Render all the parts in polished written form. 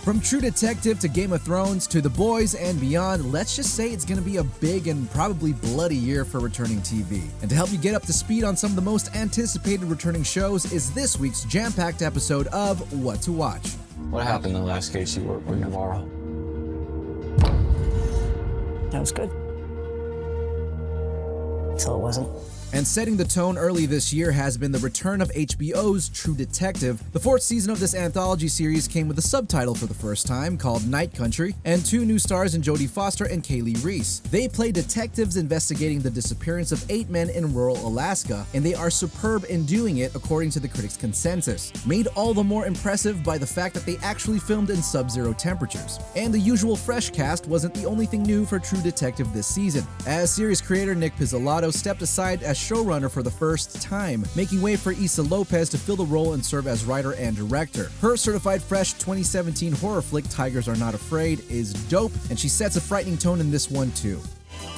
From True Detective to Game of Thrones to The Boys and beyond, let's just say it's going to be a big and probably bloody year for returning TV. And to help you get up to speed on some of the most anticipated returning shows is this week's jam-packed episode of What to Watch. What happened in the last case you worked with Navarro? That was good. Until it wasn't. And setting the tone early this year has been the return of HBO's True Detective. The fourth season of this anthology series came with a subtitle for the first time called Night Country, and two new stars in Jodie Foster and Kaylee Reese. They play detectives investigating the disappearance of 8 men in rural Alaska, and they are superb in doing it according to the critics' consensus. Made all the more impressive by the fact that they actually filmed in sub-zero temperatures. And the usual fresh cast wasn't the only thing new for True Detective this season, as series creator Nick Pizzolatto stepped aside as showrunner for the first time, making way for Issa Lopez to fill the role and serve as writer and director. Her certified fresh 2017 horror flick Tigers Are Not Afraid is dope, and she sets a frightening tone in this one too.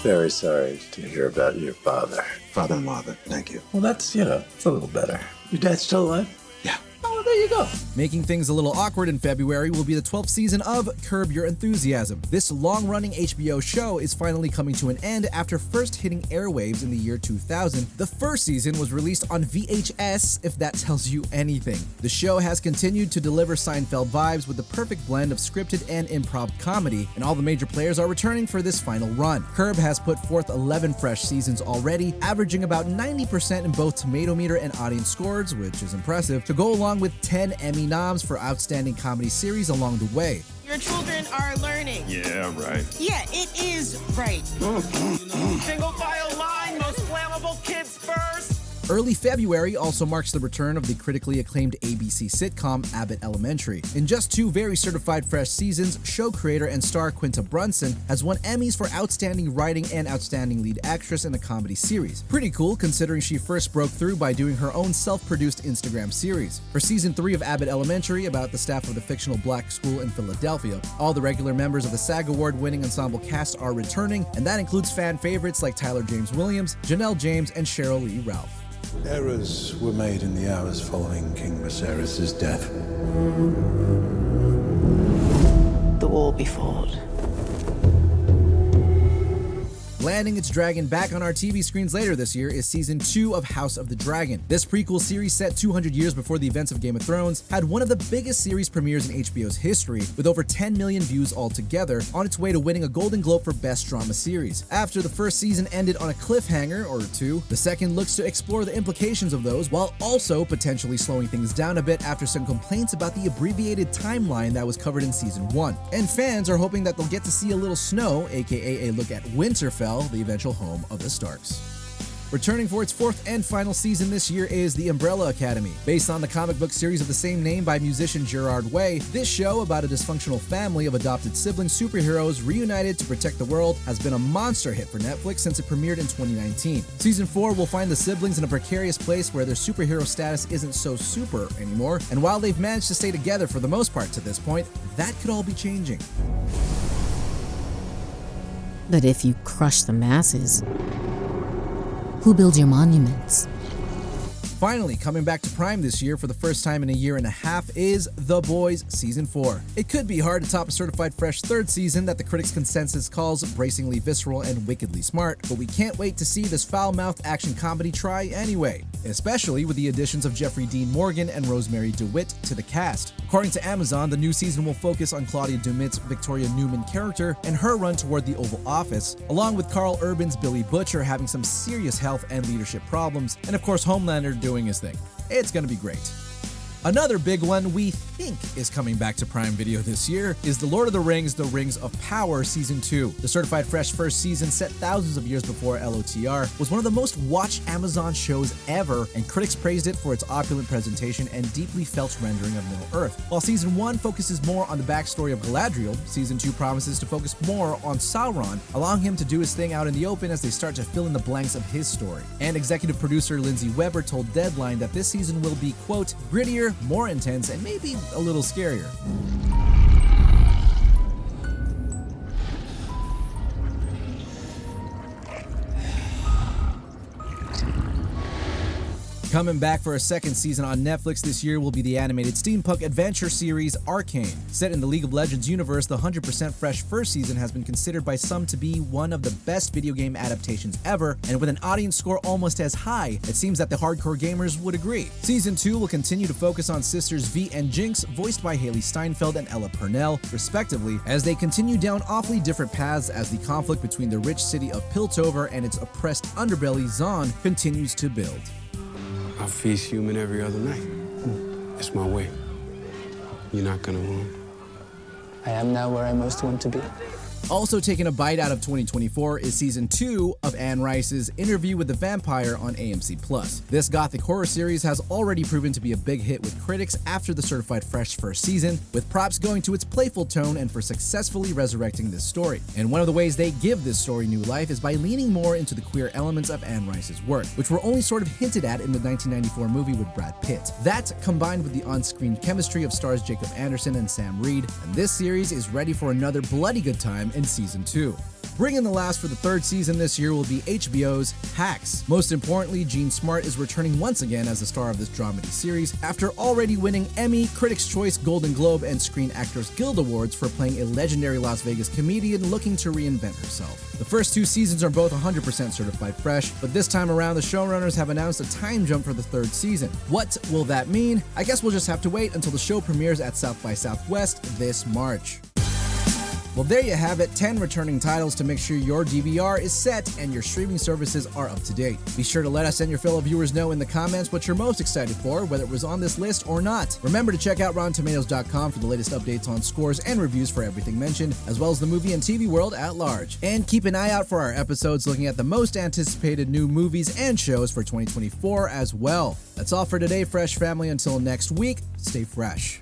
Very sorry to hear about your father-in-law, but thank you. Well, it's a little better. Your dad's still alive? Yeah. Oh, there you go. Making things a little awkward in February will be the 12th season of Curb Your Enthusiasm. This long-running HBO show is finally coming to an end after first hitting airwaves in the year 2000. The first season was released on VHS, if that tells you anything. The show has continued to deliver Seinfeld vibes with the perfect blend of scripted and improv comedy, and all the major players are returning for this final run. Curb has put forth 11 fresh seasons already, averaging about 90% in both tomato meter and audience scores, which is impressive, to go along with 10 Emmy noms for Outstanding Comedy Series along the way. Your children are learning. Yeah, right. Yeah, it is right. Single file line, most flammable kids first. Early February also marks the return of the critically acclaimed ABC sitcom Abbott Elementary. In just 2 very certified fresh seasons, show creator and star Quinta Brunson has won Emmys for Outstanding Writing and Outstanding Lead Actress in a Comedy Series. Pretty cool considering she first broke through by doing her own self-produced Instagram series. For season 3 of Abbott Elementary, about the staff of the fictional black school in Philadelphia, all the regular members of the SAG Award-winning ensemble cast are returning, and that includes fan favorites like Tyler James Williams, Janelle James, and Cheryl Lee Ralph. Errors were made in the hours following King Viserys' death. The war be fought. Landing its dragon back on our TV screens later this year is Season 2 of House of the Dragon. This prequel series, set 200 years before the events of Game of Thrones, had one of the biggest series premieres in HBO's history, with over 10 million views altogether, on its way to winning a Golden Globe for Best Drama Series. After the first season ended on a cliffhanger or two, the second looks to explore the implications of those, while also potentially slowing things down a bit after some complaints about the abbreviated timeline that was covered in Season 1. And fans are hoping that they'll get to see a little snow, aka a look at Winterfell, the eventual home of the Starks. Returning for its 4th and final season this year is The Umbrella Academy. Based on the comic book series of the same name by musician Gerard Way, this show about a dysfunctional family of adopted sibling superheroes reunited to protect the world has been a monster hit for Netflix since it premiered in 2019. Season 4 will find the siblings in a precarious place where their superhero status isn't so super anymore, and while they've managed to stay together for the most part to this point, that could all be changing. But if you crush the masses, who builds your monuments? Finally, coming back to Prime this year for the first time in a year and a half is The Boys Season 4. It could be hard to top a certified fresh 3rd season that the critics' consensus calls bracingly visceral and wickedly smart, but we can't wait to see this foul-mouthed action comedy try anyway, especially with the additions of Jeffrey Dean Morgan and Rosemary DeWitt to the cast. According to Amazon, the new season will focus on Claudia Dumit's Victoria Newman character and her run toward the Oval Office, along with Carl Urban's Billy Butcher having some serious health and leadership problems, and of course Homelander doing his thing. It's gonna be great. Another big one we think is coming back to Prime Video this year is The Lord of the Rings: The Rings of Power Season 2. The certified fresh first season, set thousands of years before LOTR, was one of the most watched Amazon shows ever, and critics praised it for its opulent presentation and deeply felt rendering of Middle-earth. While Season 1 focuses more on the backstory of Galadriel, Season 2 promises to focus more on Sauron, allowing him to do his thing out in the open as they start to fill in the blanks of his story. And executive producer Lindsay Weber told Deadline that this season will be, quote, grittier, more intense, and maybe a little scarier. Coming back for a second season on Netflix this year will be the animated steampunk adventure series Arcane. Set in the League of Legends universe, the 100% fresh first season has been considered by some to be one of the best video game adaptations ever, and with an audience score almost as high, it seems that the hardcore gamers would agree. Season 2 will continue to focus on sisters V and Jinx, voiced by Haley Steinfeld and Ella Purnell, respectively, as they continue down awfully different paths as the conflict between the rich city of Piltover and its oppressed underbelly, Zon, continues to build. I feast human every other night. It's my way. You're not gonna I am now where I most want to be. Also taking a bite out of 2024 is Season 2 of Anne Rice's Interview with the Vampire on AMC+. This gothic horror series has already proven to be a big hit with critics after the certified fresh first season, with props going to its playful tone and for successfully resurrecting this story. And one of the ways they give this story new life is by leaning more into the queer elements of Anne Rice's work, which were only sort of hinted at in the 1994 movie with Brad Pitt. That, combined with the on-screen chemistry of stars Jacob Anderson and Sam Reed, and this series is ready for another bloody good time in Season 2. Bringing the last for the third season this year will be HBO's Hacks. Most importantly, Jean Smart is returning once again as the star of this dramedy series after already winning Emmy, Critics' Choice, Golden Globe, and Screen Actors Guild Awards for playing a legendary Las Vegas comedian looking to reinvent herself. The first two seasons are both 100% certified fresh, but this time around the showrunners have announced a time jump for the third season. What will that mean? I guess we'll just have to wait until the show premieres at South by Southwest this March. Well, there you have it, 10 returning titles to make sure your DVR is set and your streaming services are up to date. Be sure to let us and your fellow viewers know in the comments what you're most excited for, whether it was on this list or not. Remember to check out RottenTomatoes.com for the latest updates on scores and reviews for everything mentioned, as well as the movie and TV world at large. And keep an eye out for our episodes looking at the most anticipated new movies and shows for 2024 as well. That's all for today, Fresh Family. Until next week, stay fresh.